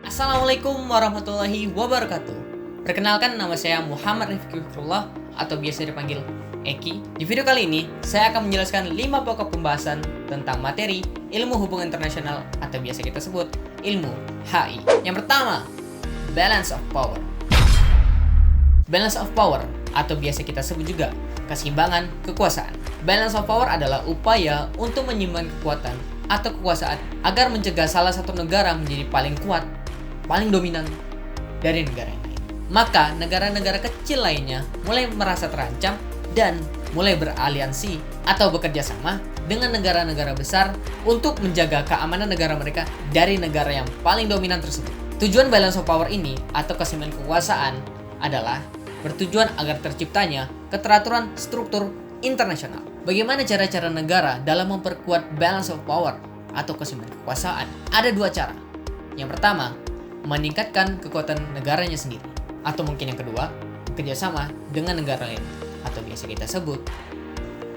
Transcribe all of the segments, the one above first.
Assalamualaikum warahmatullahi wabarakatuh. Perkenalkan, nama saya Muhammad Rifki Fikrullah atau biasa dipanggil Eki. Di video kali ini, saya akan menjelaskan 5 pokok pembahasan tentang materi ilmu hubungan internasional atau biasa kita sebut ilmu HI. Yang pertama, balance of power. Balance of power atau biasa kita sebut juga keseimbangan kekuasaan. Balance of power adalah upaya untuk menyeimbangkan kekuatan atau kekuasaan agar mencegah salah satu negara menjadi paling kuat, paling dominan dari negara yang lain. Maka negara-negara kecil lainnya mulai merasa terancam dan mulai beraliansi atau bekerja sama dengan negara-negara besar untuk menjaga keamanan negara mereka dari negara yang paling dominan tersebut. Tujuan balance of power ini atau keseimbangan kekuasaan adalah bertujuan agar terciptanya keteraturan struktur internasional. Bagaimana cara-cara negara dalam memperkuat balance of power atau keseimbangan kekuasaan? Ada 2 cara. Yang pertama, meningkatkan kekuatan negaranya sendiri, atau mungkin yang kedua, kerjasama dengan negara lain atau biasa kita sebut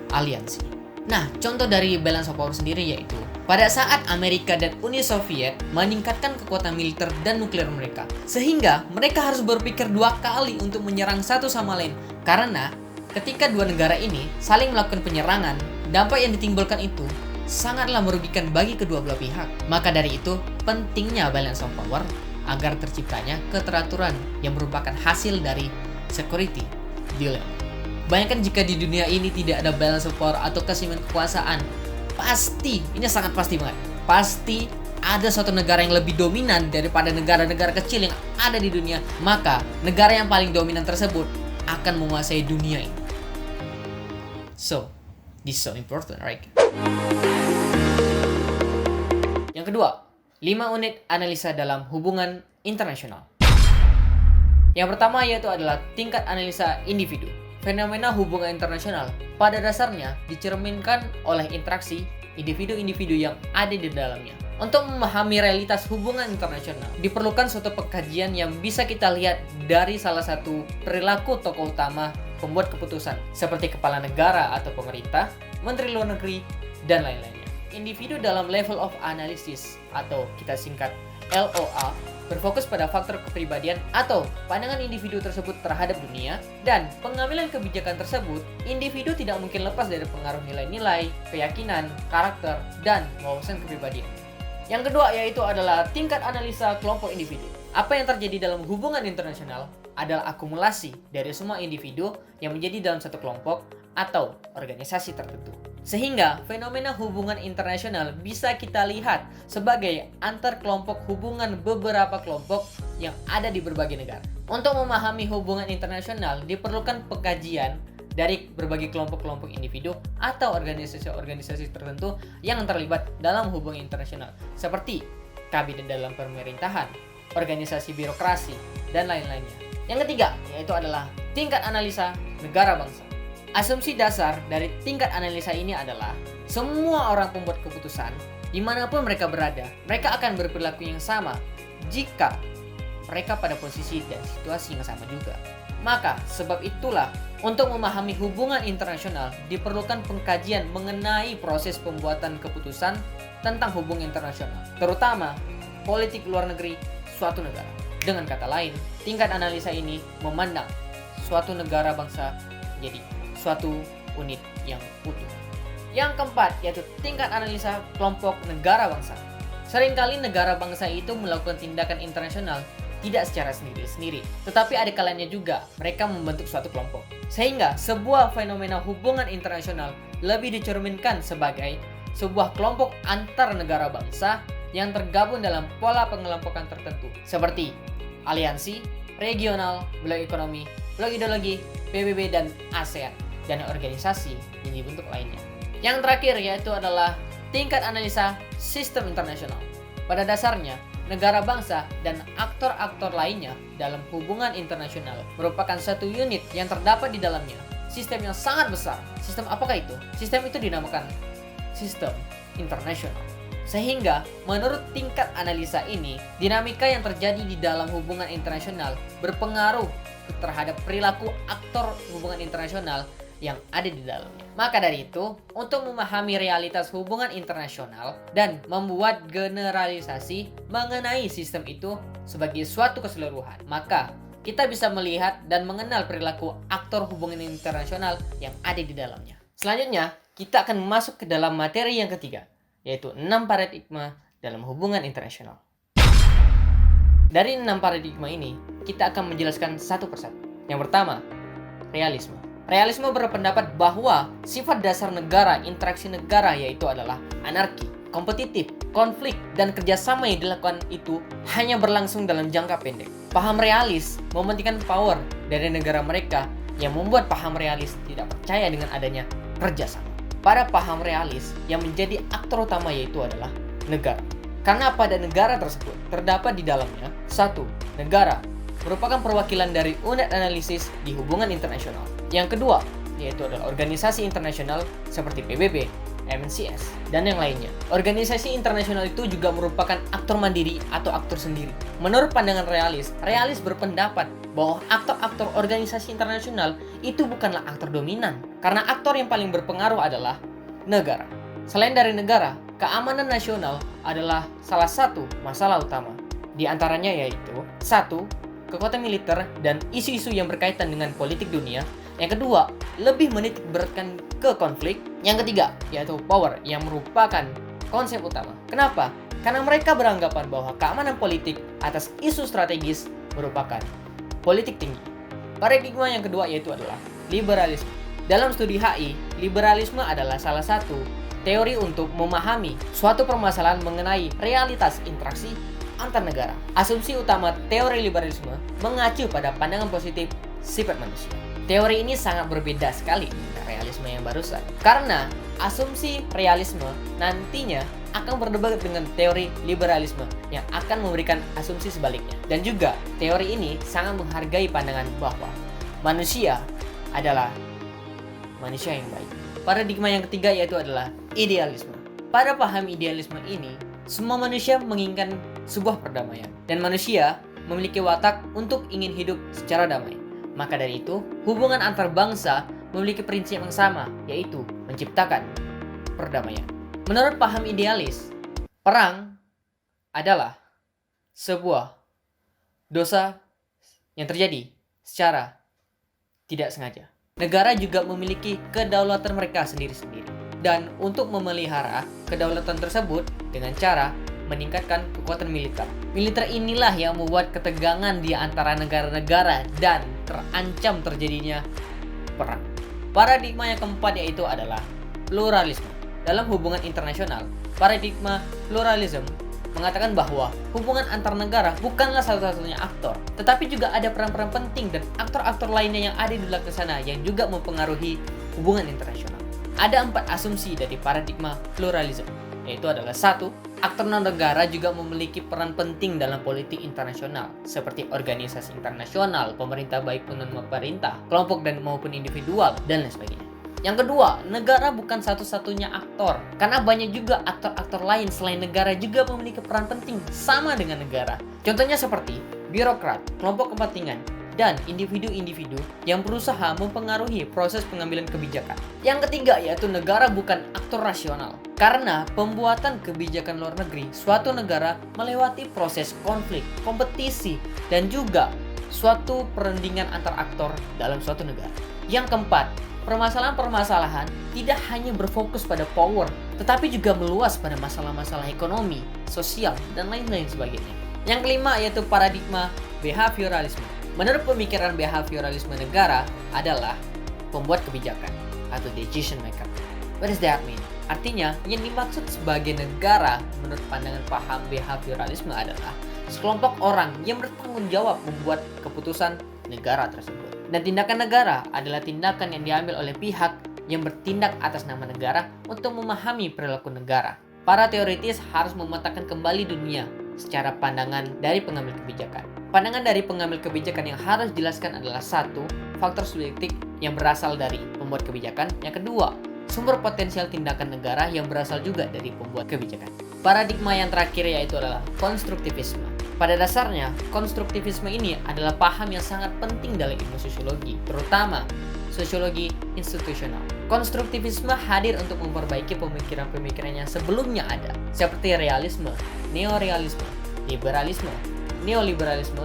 aliansi. Nah, contoh dari balance of power sendiri yaitu pada saat Amerika dan Uni Soviet meningkatkan kekuatan militer dan nuklir mereka, sehingga mereka harus berpikir 2 kali untuk menyerang satu sama lain, karena ketika 2 negara ini saling melakukan penyerangan, dampak yang ditimbulkan itu sangatlah merugikan bagi kedua belah pihak. Maka dari itu, pentingnya balance of power agar terciptanya keteraturan yang merupakan hasil dari security dilemma. Bayangkan jika di dunia ini tidak ada balance of power atau keseimbangan kekuasaan, pasti, ini sangat pasti banget, pasti ada suatu negara yang lebih dominan daripada negara-negara kecil yang ada di dunia. Maka negara yang paling dominan tersebut akan menguasai dunia ini. So, this is so important, right? Yang kedua, 5 unit analisa dalam hubungan internasional. Yang pertama yaitu adalah tingkat analisa individu. Fenomena hubungan internasional pada dasarnya dicerminkan oleh interaksi individu-individu yang ada di dalamnya. Untuk memahami realitas hubungan internasional, diperlukan suatu pengkajian yang bisa kita lihat dari salah satu perilaku tokoh utama pembuat keputusan, seperti kepala negara atau pemerintah, menteri luar negeri, dan lain-lainnya. Individu dalam level of analysis atau kita singkat LOA berfokus pada faktor kepribadian atau pandangan individu tersebut terhadap dunia, dan pengambilan kebijakan tersebut individu tidak mungkin lepas dari pengaruh nilai-nilai, keyakinan, karakter, dan wawasan kepribadian. Yang kedua yaitu adalah tingkat analisa kelompok individu. Apa yang terjadi dalam hubungan internasional adalah akumulasi dari semua individu yang menjadi dalam satu kelompok atau organisasi tertentu. Sehingga fenomena hubungan internasional bisa kita lihat sebagai antar kelompok hubungan beberapa kelompok yang ada di berbagai negara. Untuk memahami hubungan internasional diperlukan pengkajian dari berbagai kelompok-kelompok individu atau organisasi-organisasi tertentu yang terlibat dalam hubungan internasional, seperti kabinet dalam pemerintahan, organisasi birokrasi, dan lain-lainnya. Yang ketiga yaitu adalah tingkat analisa negara bangsa. Asumsi dasar dari tingkat analisa ini adalah semua orang pembuat keputusan, dimanapun mereka berada, mereka akan berperilaku yang sama jika mereka pada posisi dan situasi yang sama juga. Maka sebab itulah untuk memahami hubungan internasional diperlukan pengkajian mengenai proses pembuatan keputusan tentang hubungan internasional, terutama politik luar negeri suatu negara. Dengan kata lain, tingkat analisa ini memandang suatu negara bangsa menjadi suatu unit yang utuh. Yang keempat yaitu tingkat analisa kelompok negara bangsa. Seringkali negara bangsa itu melakukan tindakan internasional tidak secara sendiri-sendiri, tetapi ada kalanya juga mereka membentuk suatu kelompok. Sehingga sebuah fenomena hubungan internasional lebih dicerminkan sebagai sebuah kelompok antar negara bangsa yang tergabung dalam pola pengelompokan tertentu, seperti aliansi, regional, blok ekonomi, blok ideologi, PBB dan ASEAN, dan organisasi yang dibentuk lainnya. Yang terakhir yaitu adalah tingkat analisa sistem internasional. Pada dasarnya, negara bangsa dan aktor-aktor lainnya dalam hubungan internasional merupakan satu unit yang terdapat di dalamnya sistem yang sangat besar. Sistem apakah itu? Sistem itu dinamakan sistem internasional. Sehingga menurut tingkat analisa ini, dinamika yang terjadi di dalam hubungan internasional berpengaruh terhadap perilaku aktor hubungan internasional yang ada di dalamnya. Maka dari itu, untuk memahami realitas hubungan internasional dan membuat generalisasi mengenai sistem itu sebagai suatu keseluruhan, maka kita bisa melihat dan mengenal perilaku aktor hubungan internasional yang ada di dalamnya. Selanjutnya, kita akan masuk ke dalam materi yang ketiga, yaitu 6 paradigma dalam hubungan internasional. Dari 6 paradigma ini, kita akan menjelaskan satu persatu. Yang pertama, realisme. Realisme berpendapat bahwa sifat dasar negara, interaksi negara yaitu adalah anarki, kompetitif, konflik, dan kerjasama yang dilakukan itu hanya berlangsung dalam jangka pendek. Paham realis mementingkan power dari negara mereka yang membuat paham realis tidak percaya dengan adanya kerjasama. Pada paham realis yang menjadi aktor utama yaitu adalah negara. Karena pada negara tersebut terdapat di dalamnya satu, negara merupakan perwakilan dari unit analisis di hubungan internasional. Yang kedua, yaitu adalah organisasi internasional seperti PBB, MNCS, dan yang lainnya. Organisasi internasional itu juga merupakan aktor mandiri atau aktor sendiri. Menurut pandangan realis berpendapat bahwa aktor-aktor organisasi internasional itu bukanlah aktor dominan, karena aktor yang paling berpengaruh adalah negara. Selain dari negara, keamanan nasional adalah salah satu masalah utama. Di antaranya yaitu 1. Kekuatan militer dan isu-isu yang berkaitan dengan politik dunia. Yang kedua, lebih menitik beratkan ke konflik. Yang ketiga, yaitu power yang merupakan konsep utama. Kenapa? Karena mereka beranggapan bahwa keamanan politik atas isu strategis merupakan politik tinggi. Paradigma yang kedua yaitu adalah liberalisme. Dalam studi HI, liberalisme adalah salah satu teori untuk memahami suatu permasalahan mengenai realitas interaksi antar negara. Asumsi utama teori liberalisme mengacu pada pandangan positif sifat manusia. Teori ini sangat berbeda sekali dengan realisme yang barusan. Karena asumsi realisme nantinya akan berdebat dengan teori liberalisme yang akan memberikan asumsi sebaliknya. Dan juga teori ini sangat menghargai pandangan bahwa manusia adalah manusia yang baik. Paradigma yang ketiga yaitu adalah idealisme. Pada paham idealisme ini, semua manusia menginginkan sebuah perdamaian dan manusia memiliki watak untuk ingin hidup secara damai. Maka dari itu, hubungan antar bangsa memiliki prinsip yang sama, yaitu menciptakan perdamaian. Menurut paham idealis, perang adalah sebuah dosa yang terjadi secara tidak sengaja. Negara juga memiliki kedaulatan mereka sendiri-sendiri. Dan untuk memelihara kedaulatan tersebut dengan cara meningkatkan kekuatan militer. Militer inilah yang membuat ketegangan di antara negara-negara dan terancam terjadinya perang. Paradigma yang keempat yaitu adalah pluralisme. Dalam hubungan internasional, paradigma pluralisme mengatakan bahwa hubungan antar negara bukanlah satu-satunya aktor, tetapi juga ada peran-peran penting dan aktor-aktor lainnya yang ada di belakang sana yang juga mempengaruhi hubungan internasional. Ada 4 asumsi dari paradigma pluralisme, yaitu adalah 1. Aktor non-negara juga memiliki peran penting dalam politik internasional, seperti organisasi internasional, pemerintah baik pun non-pemerintah, kelompok dan maupun individual, dan lain sebagainya. Yang kedua, negara bukan satu-satunya aktor, karena banyak juga aktor-aktor lain selain negara juga memiliki peran penting sama dengan negara. Contohnya seperti birokrat, kelompok kepentingan, dan individu-individu yang berusaha mempengaruhi proses pengambilan kebijakan. Yang ketiga yaitu negara bukan aktor rasional. Karena pembuatan kebijakan luar negeri, suatu negara melewati proses konflik, kompetisi, dan juga suatu perundingan antar aktor dalam suatu negara. Yang keempat, permasalahan-permasalahan tidak hanya berfokus pada power, tetapi juga meluas pada masalah-masalah ekonomi, sosial, dan lain-lain sebagainya. Yang kelima yaitu paradigma behavioralisme. Menurut pemikiran behavioralisme negara adalah pembuat kebijakan atau decision maker. What does that mean? Artinya, yang dimaksud sebagai negara menurut pandangan paham behavioralisme adalah sekelompok orang yang bertanggung jawab membuat keputusan negara tersebut. Dan tindakan negara adalah tindakan yang diambil oleh pihak yang bertindak atas nama negara untuk memahami perilaku negara. Para teoritis harus memetakan kembali dunia secara pandangan dari pengambil kebijakan. Pandangan dari pengambil kebijakan yang harus dijelaskan adalah satu, faktor subjektif yang berasal dari pembuat kebijakan. Yang kedua, sumber potensial tindakan negara yang berasal juga dari pembuat kebijakan. Paradigma yang terakhir yaitu adalah konstruktivisme. Pada dasarnya, konstruktivisme ini adalah paham yang sangat penting dalam ilmu sosiologi, terutama sosiologi institusional. Konstruktivisme hadir untuk memperbaiki pemikiran-pemikiran yang sebelumnya ada, seperti realisme, neorealisme, liberalisme, neoliberalisme,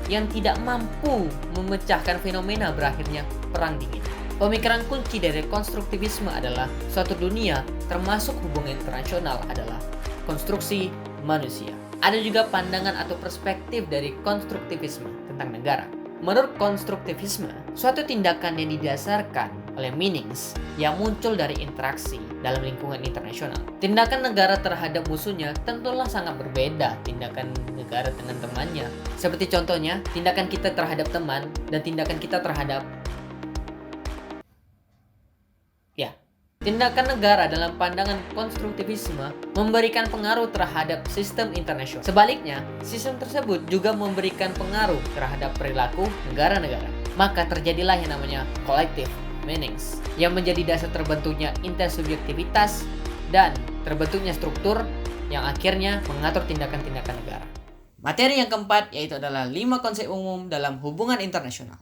yang tidak mampu memecahkan fenomena berakhirnya Perang Dingin. Pemikiran kunci dari konstruktivisme adalah suatu dunia, termasuk hubungan internasional, adalah konstruksi manusia. Ada juga pandangan atau perspektif dari konstruktivisme tentang negara. Menurut konstruktivisme, suatu tindakan yang didasarkan oleh meanings yang muncul dari interaksi dalam lingkungan internasional. Tindakan negara terhadap musuhnya tentulah sangat berbeda tindakan negara dengan temannya. Seperti contohnya, tindakan kita terhadap teman dan tindakan kita terhadap tindakan negara dalam pandangan konstruktivisme memberikan pengaruh terhadap sistem internasional. Sebaliknya, sistem tersebut juga memberikan pengaruh terhadap perilaku negara-negara. Maka terjadilah yang namanya collective meanings, yang menjadi dasar terbentuknya intersubjektivitas dan terbentuknya struktur yang akhirnya mengatur tindakan-tindakan negara. Materi yang keempat yaitu adalah 5 konsep umum dalam hubungan internasional.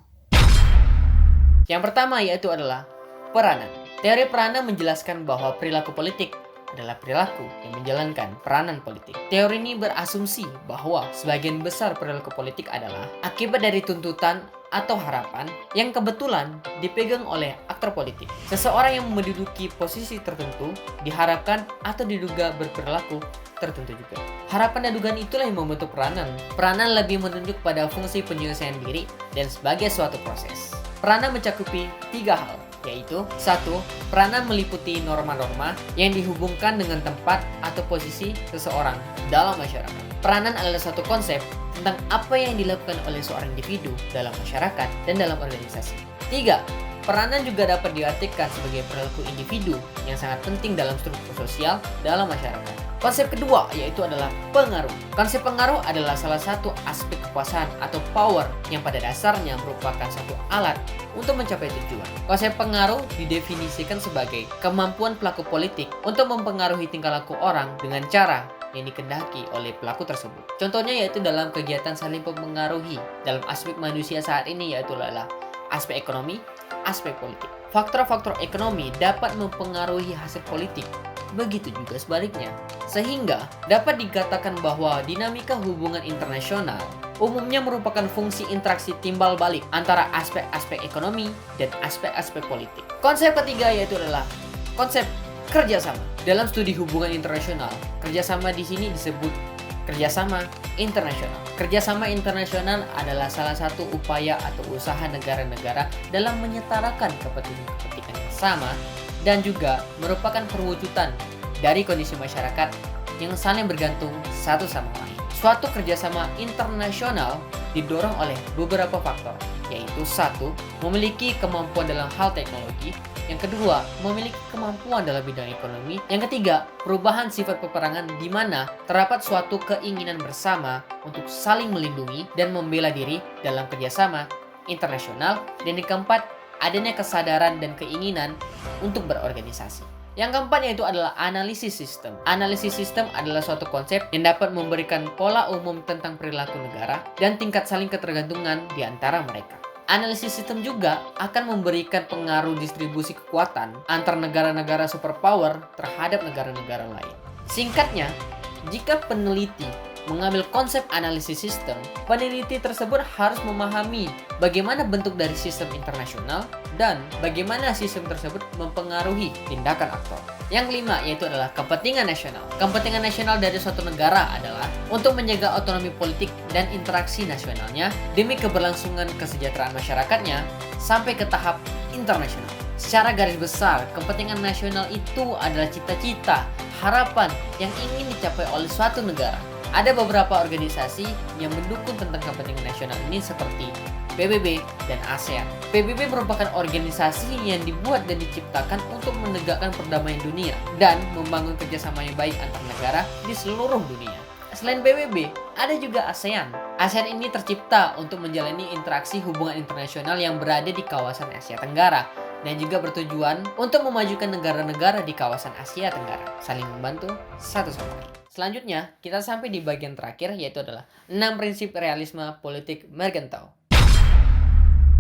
Yang pertama yaitu adalah peranan. Teori peranan menjelaskan bahwa perilaku politik adalah perilaku yang menjalankan peranan politik. Teori ini berasumsi bahwa sebagian besar perilaku politik adalah akibat dari tuntutan atau harapan yang kebetulan dipegang oleh aktor politik. Seseorang yang menduduki posisi tertentu diharapkan atau diduga berperilaku tertentu juga. Harapan dan dugaan itulah yang membentuk peranan. Peranan lebih menunjuk pada fungsi penyelesaian diri dan sebagai suatu proses. Peranan mencakupi 3 hal, yaitu 1. Peranan meliputi norma-norma yang dihubungkan dengan tempat atau posisi seseorang dalam masyarakat. Peranan adalah suatu konsep tentang apa yang dilakukan oleh seorang individu dalam masyarakat dan dalam organisasi. 3. Peranan juga dapat diartikan sebagai perilaku individu yang sangat penting dalam struktur sosial dalam masyarakat. Konsep kedua yaitu adalah pengaruh. Konsep pengaruh adalah salah satu aspek kekuasaan atau power yang pada dasarnya merupakan satu alat untuk mencapai tujuan. Konsep pengaruh didefinisikan sebagai kemampuan pelaku politik untuk mempengaruhi tingkah laku orang dengan cara yang dikehendaki oleh pelaku tersebut. Contohnya yaitu dalam kegiatan saling mempengaruhi dalam aspek manusia saat ini yaitu adalah aspek ekonomi, aspek politik. Faktor-faktor ekonomi dapat mempengaruhi hasil politik, begitu juga sebaliknya. Sehingga dapat dikatakan bahwa dinamika hubungan internasional umumnya merupakan fungsi interaksi timbal balik antara aspek-aspek ekonomi dan aspek-aspek politik. Konsep ketiga yaitu adalah konsep kerjasama. Dalam studi hubungan internasional, kerjasama di sini disebut kerjasama internasional. Kerjasama internasional adalah salah satu upaya atau usaha negara-negara dalam menyetarakan kepentingan yang sama dan juga merupakan perwujudan dari kondisi masyarakat yang saling bergantung satu sama lain. Suatu kerjasama internasional didorong oleh beberapa faktor, yaitu 1. Memiliki kemampuan dalam hal teknologi. Yang kedua, memiliki kemampuan dalam bidang ekonomi. Yang ketiga, perubahan sifat peperangan di mana terdapat suatu keinginan bersama untuk saling melindungi dan membela diri dalam kerjasama internasional. Dan yang keempat, adanya kesadaran dan keinginan untuk berorganisasi. Yang keempat yaitu adalah analisis sistem. Analisis sistem adalah suatu konsep yang dapat memberikan pola umum tentang perilaku negara dan tingkat saling ketergantungan di antara mereka. Analisis sistem juga akan memberikan pengaruh distribusi kekuatan antar negara-negara superpower terhadap negara-negara lain. Singkatnya, jika peneliti mengambil konsep analisis sistem, peneliti tersebut harus memahami bagaimana bentuk dari sistem internasional dan bagaimana sistem tersebut mempengaruhi tindakan aktor. Yang kelima yaitu adalah kepentingan nasional. Kepentingan nasional dari suatu negara adalah untuk menjaga otonomi politik dan interaksi nasionalnya demi keberlangsungan kesejahteraan masyarakatnya sampai ke tahap internasional. Secara garis besar, kepentingan nasional itu adalah cita-cita, harapan yang ingin dicapai oleh suatu negara. Ada beberapa organisasi yang mendukung tentang kepentingan nasional ini seperti PBB dan ASEAN. PBB merupakan organisasi yang dibuat dan diciptakan untuk menegakkan perdamaian dunia dan membangun kerjasama yang baik antar negara di seluruh dunia. Selain PBB, ada juga ASEAN. ASEAN ini tercipta untuk menjalani interaksi hubungan internasional yang berada di kawasan Asia Tenggara dan juga bertujuan untuk memajukan negara-negara di kawasan Asia Tenggara, saling membantu satu sama lain. Selanjutnya, kita sampai di bagian terakhir yaitu adalah 6 prinsip realisme politik Mergentau.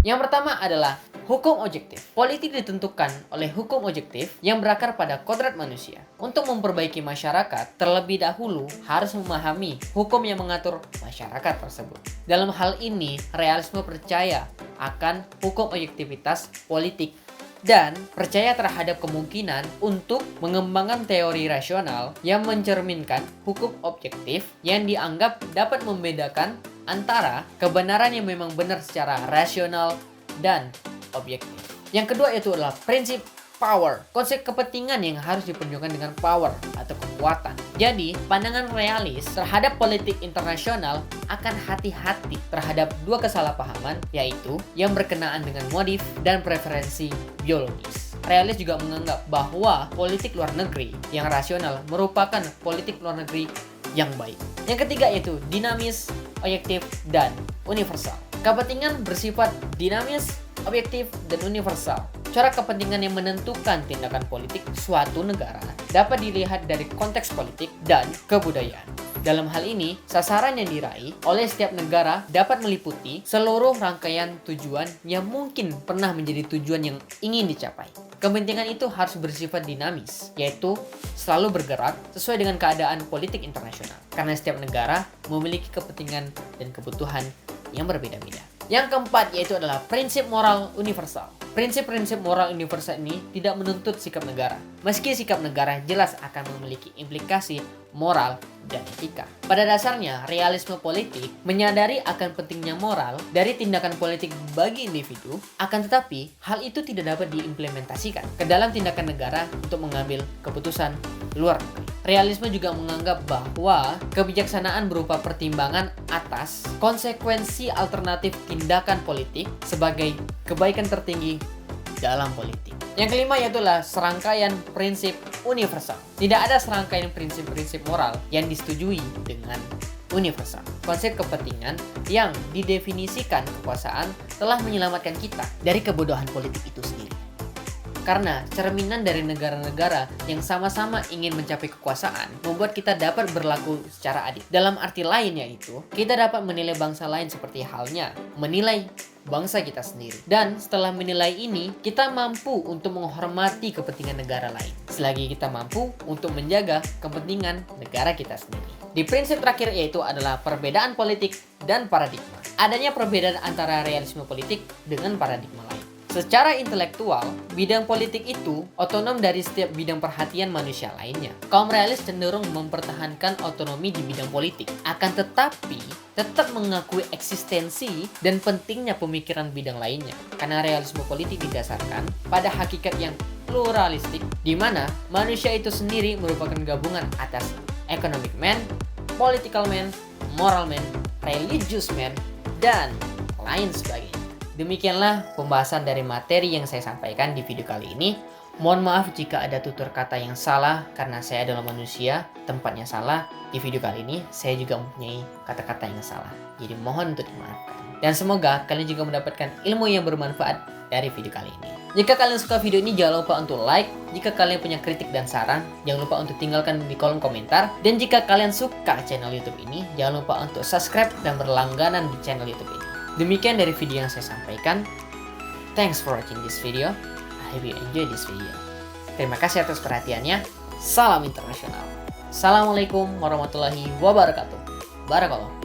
Yang pertama adalah hukum objektif. Politik ditentukan oleh hukum objektif yang berakar pada kodrat manusia. Untuk memperbaiki masyarakat, terlebih dahulu harus memahami hukum yang mengatur masyarakat tersebut. Dalam hal ini, realisme percaya akan hukum objektivitas politik dan percaya terhadap kemungkinan untuk mengembangkan teori rasional yang mencerminkan hukum objektif yang dianggap dapat membedakan antara kebenaran yang memang benar secara rasional dan objektif. Yang kedua itu adalah prinsip power, konsep kepentingan yang harus diperjuangkan dengan power atau kekuatan. Jadi, pandangan realis terhadap politik internasional akan hati-hati terhadap dua kesalahpahaman, yaitu yang berkenaan dengan motif dan preferensi biologis. Realis juga menganggap bahwa politik luar negeri yang rasional merupakan politik luar negeri yang baik. Yang ketiga yaitu dinamis, objektif, dan universal. Kepentingan bersifat dinamis, objektif, dan universal. Corak kepentingan yang menentukan tindakan politik suatu negara dapat dilihat dari konteks politik dan kebudayaan. Dalam hal ini, sasaran yang diraih oleh setiap negara dapat meliputi seluruh rangkaian tujuan yang mungkin pernah menjadi tujuan yang ingin dicapai. Kepentingan itu harus bersifat dinamis, yaitu selalu bergerak sesuai dengan keadaan politik internasional. Karena setiap negara memiliki kepentingan dan kebutuhan yang berbeda-beda. Yang keempat yaitu adalah prinsip moral universal. Prinsip-prinsip moral universal ini tidak menuntut sikap negara, meski sikap negara jelas akan memiliki implikasi moral dan etika. Pada dasarnya, realisme politik menyadari akan pentingnya moral dari tindakan politik bagi individu, akan tetapi hal itu tidak dapat diimplementasikan ke dalam tindakan negara untuk mengambil keputusan luar negeri. Realisme juga menganggap bahwa kebijaksanaan berupa pertimbangan atas konsekuensi alternatif tindakan politik sebagai kebaikan tertinggi dalam politik. Yang kelima yaitu serangkaian prinsip universal. Tidak ada serangkaian prinsip-prinsip moral yang disetujui dengan universal. Konsep kepentingan yang didefinisikan kekuasaan telah menyelamatkan kita dari kebodohan politik itu sendiri. Karena cerminan dari negara-negara yang sama-sama ingin mencapai kekuasaan membuat kita dapat berlaku secara adil. Dalam arti lain yaitu, kita dapat menilai bangsa lain seperti halnya menilai bangsa kita sendiri. Dan setelah menilai ini, kita mampu untuk menghormati kepentingan negara lain. Selagi kita mampu untuk menjaga kepentingan negara kita sendiri. Di prinsip terakhir yaitu adalah perbedaan politik dan paradigma. Adanya perbedaan antara realisme politik dengan paradigma lain. Secara intelektual, bidang politik itu otonom dari setiap bidang perhatian manusia lainnya. Kaum realis cenderung mempertahankan otonomi di bidang politik, akan tetapi tetap mengakui eksistensi dan pentingnya pemikiran bidang lainnya. Karena realisme politik didasarkan pada hakikat yang pluralistik, di mana manusia itu sendiri merupakan gabungan atas economic man, political man, moral man, religious man, dan lain sebagainya. Demikianlah pembahasan dari materi yang saya sampaikan di video kali ini. Mohon maaf jika ada tutur kata yang salah karena saya adalah manusia, tempatnya salah. Di video kali ini saya juga mempunyai kata-kata yang salah. Jadi mohon untuk dimaafkan. Dan semoga kalian juga mendapatkan ilmu yang bermanfaat dari video kali ini. Jika kalian suka video ini jangan lupa untuk like. Jika kalian punya kritik dan saran, jangan lupa untuk tinggalkan di kolom komentar. Dan jika kalian suka channel YouTube ini, jangan lupa untuk subscribe dan berlangganan di channel YouTube ini. Demikian dari video yang saya sampaikan. Thanks for watching this video. I hope you enjoy this video. Terima kasih atas perhatiannya. Salam internasional. Assalamualaikum warahmatullahi wabarakatuh. Barakallah.